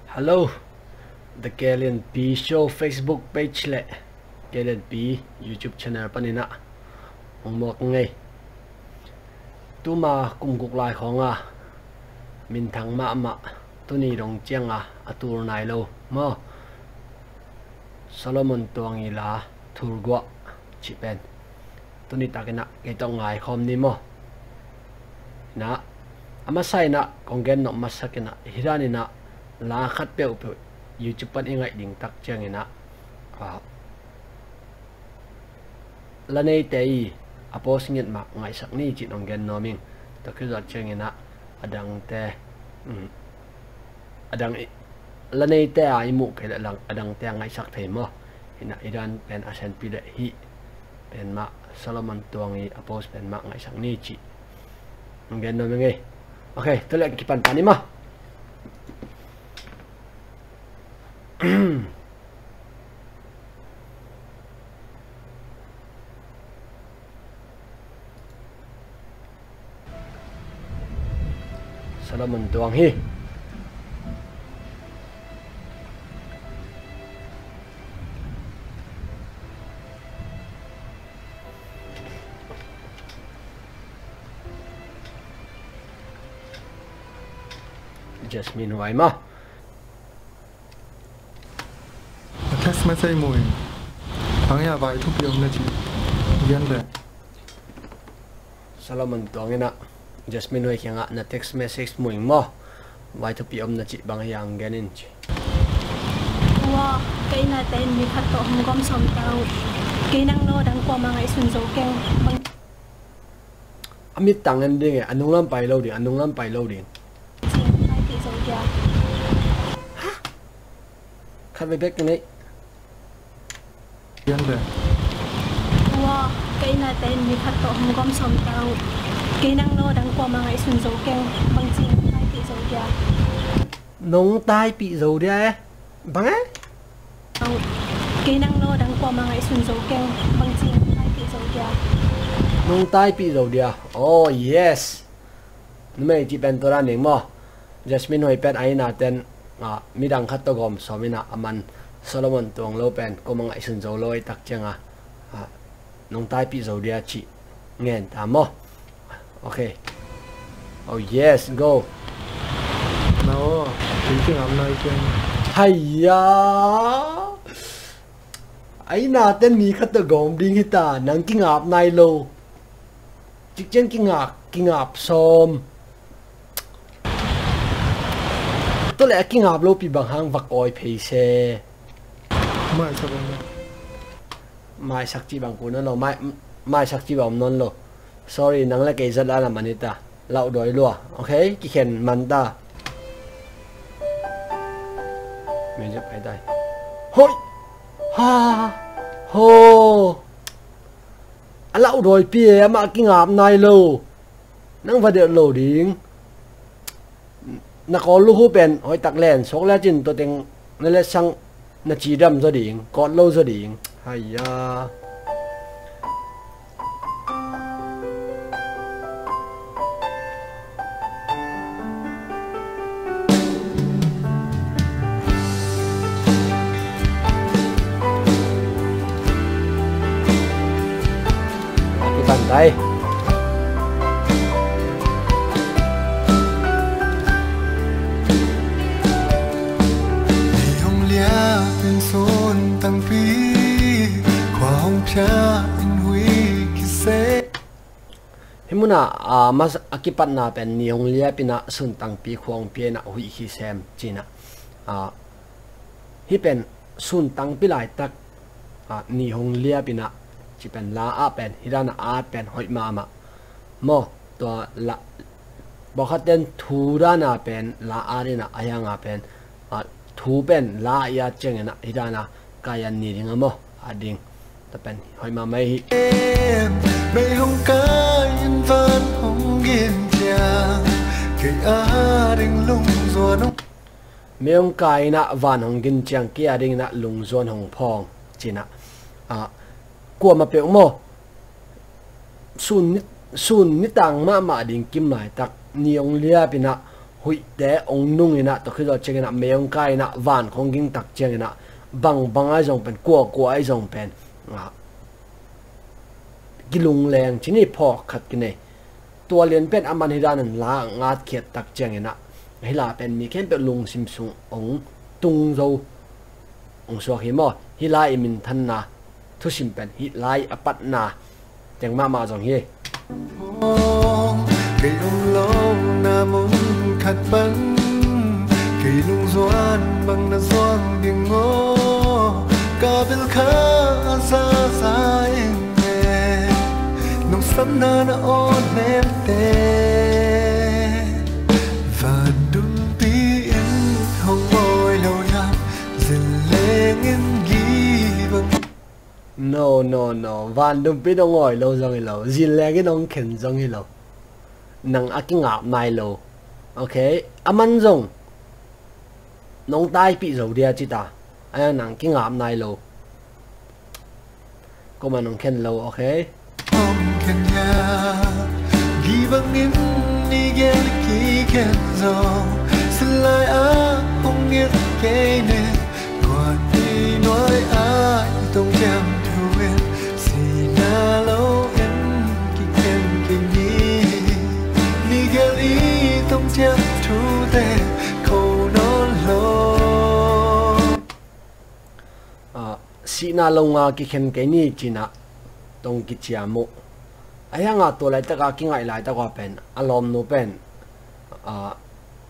Hello, the Kalian P Show Facebook page le Kalian P YouTube channel panina mok ngay tu ma kumguk lai khonga min thang ma tu ni dong chianga atur nai lo mo Solomon tuang ila thurgwa chipen tu ni takena ke tong ngai khom ni mo na amasai na kongen no masakena hirani na la khat pe up YouTube pan ingai ding tak chang ina la nei tei apos ngit ma ngai sak ni chi nong gen noming to khu zat chang ina adang te adang la nei te ai mu ke lang adang te ngai sak thei mo ina iran pen asen pi le hi pen ma Solomon tuangi apos pen ma ngai sak ni chi nong gen noming e okay to le ki pan pani ma Solomon tuang hi Jasmine hoài mà text message mui 방야 바이 투피 없는지 미안해 Solomon tuang ina Jasmine hoài kaya nga na text message mui mo vai thu pi na chi bang yang ganin chi wa cái na tên mi khát tổ hong gom som tao cái năng no đang qua mà ngày xuân dấu keng bang amit tangan ding anung lam pai lo ding anung lam pai lo ding hai tỷ dấu kia khát về bek này 미안해 wa cái na tên mi khát tổ hong gom som tao cái năng no đang qua mà ngày xuân dấu keng bang hai tỷ dấu kia nông tai bị dầu đi bang ấy cái năng no đang qua mà ngày xuân dấu keng bang hai tỷ dấu kia nông tai bị dầu đi oh yes mấy chị bên tôi ra nè mo Jasmine hoài bên ai na tên mi đang khát to gom so mi na aman Solomon tuang lo pen ko mang ai sun dầu loi tak changa nông tai bị dầu đi chị nghe ta mo okay oh yes go 나와 일등 앞나이ken hay ya ai na tên mi khát to gom ding hita nang kinh ngap nai lo chỉ chân kinh ngap som tôi lại kinh ngap lo pi bang hang vak oi phei se mai sabana mai sak chi bang ko no mai sak chi bang non lo sorry nang la ke zala la manita lau doi lo okay ki khen man ta mình giúp ai đây hoi ha ho lau doi pie ma kinh ngap nai lo nang va de lo ding na ko lu hu pen hoi tak len sok la chin to teng na le sang na chi dam zo ding ko lo zo ding hay ya cái bàn tay tăng phí qua hồng cha anh huy kise himuna mas akipat na pen niong lia pina sun tang pi khong pi na hui hi sem china hi pen sun tang pi lai tak ni hong lia pina chi pen la a pen hirana a pen hoi ma ma mo to la bo khaten thu ra na pen la a ri na ayanga pen thu pen la ya cheng na hirana kaya ni ringa mo ading ta pen hoi ma mai mây hồng cá yên văn hồng yên chàng cây á đình lung ruột nông meong kai na van hong gin chang kia ding na lung zon hong phong china kwa ma pe mo sun ni tang ma ding kim mai tak niong lia pina hui te ong nung ina to khi do chengena meong kai na van khong ging tak chengena bang ai jong pen kwa ai jong pen gilung leng chini pho khat kine tua lian pen aman hidan la ngat khiat tak chengena hila pen mi ken pe lung sim sung ong tung zo ong so hi mo hilai min than na thu sim pen hilai apat na cheng ma jong hi cây ông lâu na mong khát bắn cây lung doan bằng na doan biển ngô cả bên khá xa xa em nghe nông sắm na na ôn em tê và đúng tiếng hồng môi lâu năm dần lên em ghi bằng no van đúng biết đâu ngồi lâu rồi lâu zin le cái nông khen giống như lâu nang aking ngap nai lo okay aman zong nong tai pi zo dia chita ay nang king ngap nai lo ko man nong ken lo okay ken ya gi bang in ni gel ki ken zo slai a hong nghiệt ke ne qua đi nói ai tông jam thu en si na lo en ki ken ki ni gel i tông jam thu te ko non lo si na lo nga ki ken ke ni china tong ki chiamo aya nga to lai ta ka ki ngai lai ta ko pen alom no pen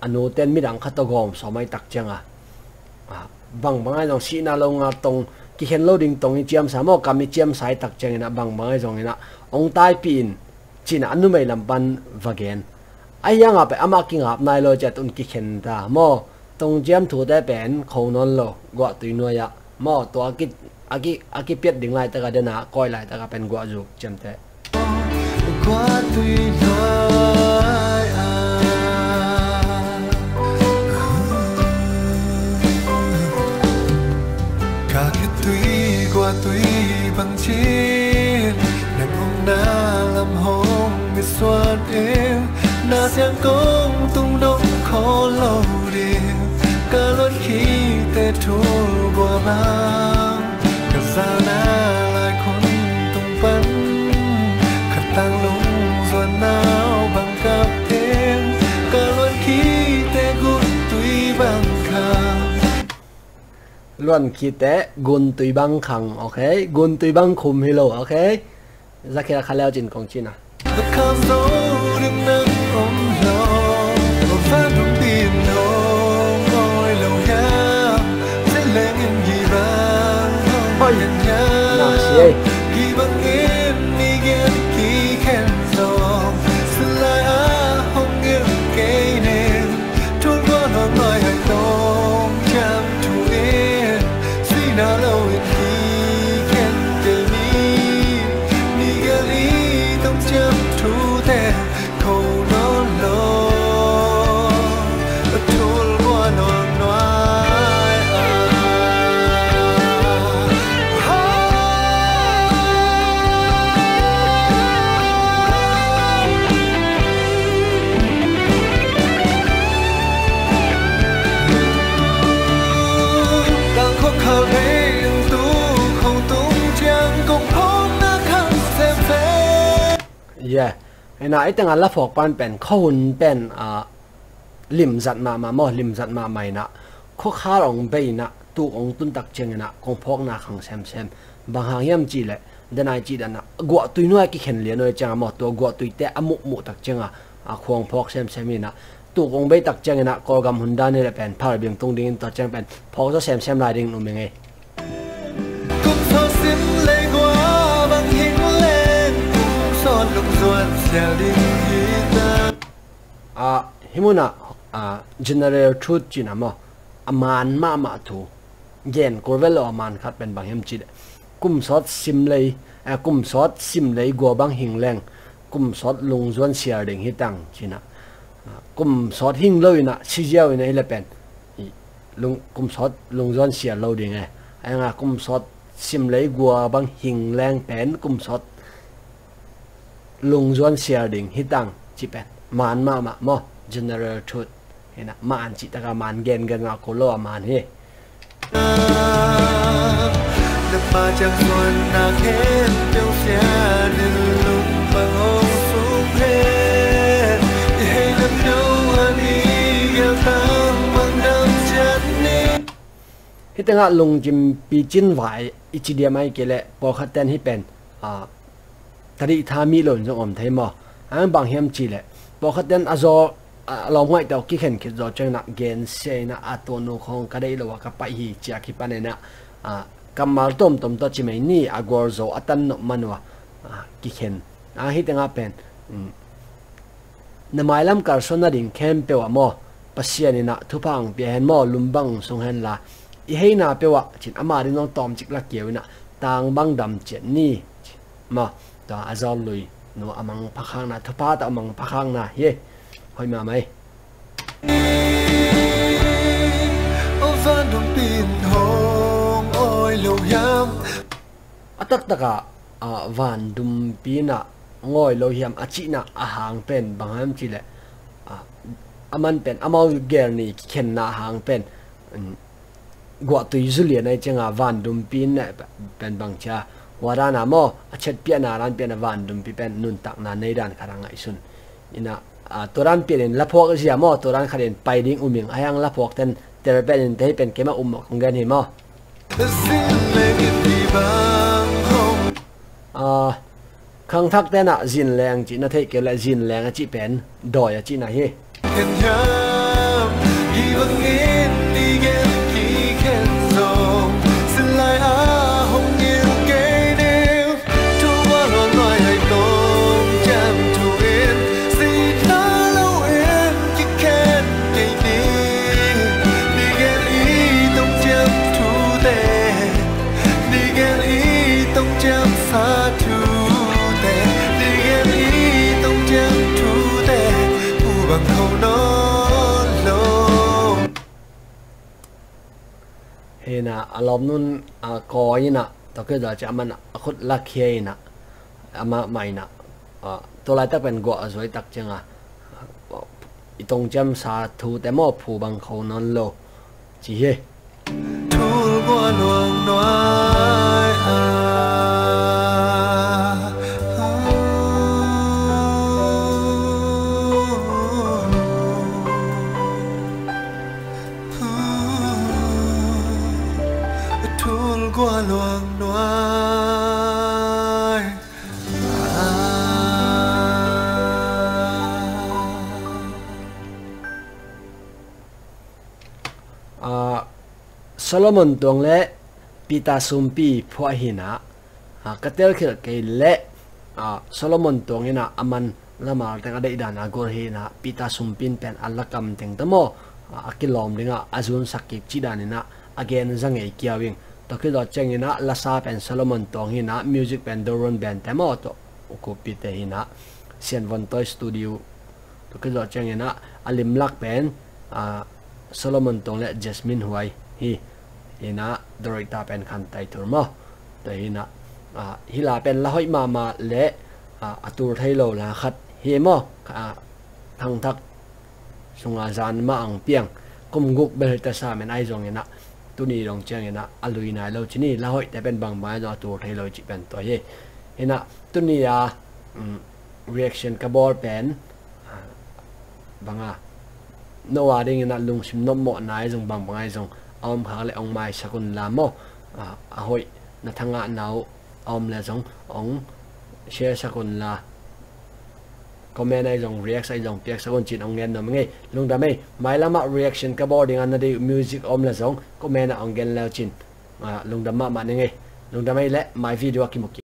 anu ten mi dang khatogom so mai tak changa bang ai jong si na lo nga tong ki hen loading tong i chiam sa mo kam i chiam sai tak changina bang ai jong ina ong tai pin china anu mai lam ban vagen aya nga pe ama ki ngap nai lo cha tun ki hen da mo tong jam thu da pen khonon lo go tu no ya mo to aki piet ding lai ta ka dena koi lai ta ka pen go ju chem te qua tuy nói cả cái tuy qua tuy bằng chiến đêm hôm na làm hôm biết xoan em na xem công tung đông khó lâu đêm cả luôn khi tê thu qua mang cả sao na lại không tung bắn khát tăng lung rồi nào bằng cặp em cả luôn khi tê gút tuy bằng khang luan ki te gun tui bang khang okay gun tui bang khum hi lo okay zakira khalao jin kong china kham dấu đêm nắng ôm lo một phát đúng tim nồng ngồi lâu ya sẽ lên em gì vang ôi ya kỳ bằng em đi ghé kỳ khen gió xin lại á không nghe cây nè trôi qua nó nói hay tông chạm thu em suy na lâu em kỳ khen cây mi ghé lý tông chạm thu te khâu nó lo thul qua non nói càng khó khăn lên tu không tung trang công phong đã khăn xem phép yeah ena itanga la phok pan pen khon pen lim zat ma mo lim zat ma mai na kho kha ong be na tu ong tun tak chengena kong phok na khang sem bang hang yam chi le denai chi dana gwa tui noi ki khen le noi changa mo to gwa tui te amuk mu tak chenga khong phok sem ina tu ong be tak chengena ko gam hunda ne le pen phar biang tung ding to cheng pen phok so sem lai ding nu me nge cũng so xin lấy qua bằng hình lên cũng so lục ruột xẻo đi ta himuna general truth china mo aman ma thu gen korvelo aman khat pen bang hem chi kum sot sim lei go bang hing leng kum sot lung zon siar ding hi tang china kum sot hing loina sijiao ina ile pen lung kum sot lung zon siar lo ding anga kum sot sim lei go bang hing leng pen kum sot lung zon siar ding hi tang chi pen man ma mo general truth hena man chi taka man gen gen nga ko lo man he đập mà chẳng còn nào hết tiêu xe nên lúc bằng hông xuống hết hay lần đâu anh đi yêu ta mang đâm chân đi hi tanga lung jim pi chin vai ichidiamai kele por khaten hi pen tari thami lon jong om themo ang bang hem chi le por khaten azo long ngai taw ki khen khit zo chang na gen se na atonu khong ka dei lo ka pai hi chia ki panena kamal tom tom to chi mai ni agor zo atan no manwa ki khen hi tanga pen na mailam kar sona ding kem pe wa mo pasiani na thupang pe hen mo lumbang song hen la i heina pewa chin amari nong tom chik la kiewina tang bang dam chen ni ma ta azal lui no amang pakhang na thupa ta amang pakhang na ye hoi ma mai van dum pin hong oi lo yam atak taka van dum pina ngoi lo hiam achina ahang pen bangham chile aman pen amau ger ni khen na hang pen gwa tu usually na chenga van dum pin na pen bangcha warana mo achet pia na ran pia na van dum pi pen nun tak na nei dan karanga isun ina toran pien lapok sia mo toran kharen paiding uming ayang lapok ten terpen te pen kema kongen hi mo khang thak te na jin leng chi na thei ke la jin leng chi pen doi chi na hi hena alom nun ko ina to ke da cha man khut la khie ina ama mai na to lai ta pen go azoi tak chenga itong jam sa thu te mo phu bang khau non lo chi he thu qua luồng nói qua luồng nói Solomon tuang le pita sumpi phwa hina katel khil ke le Solomon tuang ina aman lama tanga dei dana gor hina pita sumpin pen alakam teng tamo akilom linga azun sakip chidanina again zangai kiawing to ke do chengina lasa pen Solomon tong hina music pen doron band tamo to ukupi te hina sian von toy studio to ke do chengina alim lak pen Solomon tong le Jasmine Huai hi ina dorita pen khan tai tur mo to hina hila pen la hoi mama le atur thailo la khat hi mo thang thak sunga zan ma ang piang kum guk bel ta sa men ai jong ina tuni rong chang ina alui na lo chini la hoi te pen bang ba do atur thailo chi pen to ye ina tuni ya reaction ka bor pen banga no ading ina lung sim no mo nai jong bang bangai jong om khang le ong mai sakun la mo a hoi na thanga nau om le jong ong share sakun la comment ai jong react ai jong piak sakun chin ong ngen no ngai lung da mai mai lama reaction ka boarding an de music om la jong comment ong gen la chin lung da ma ngai lung da mai le my video ki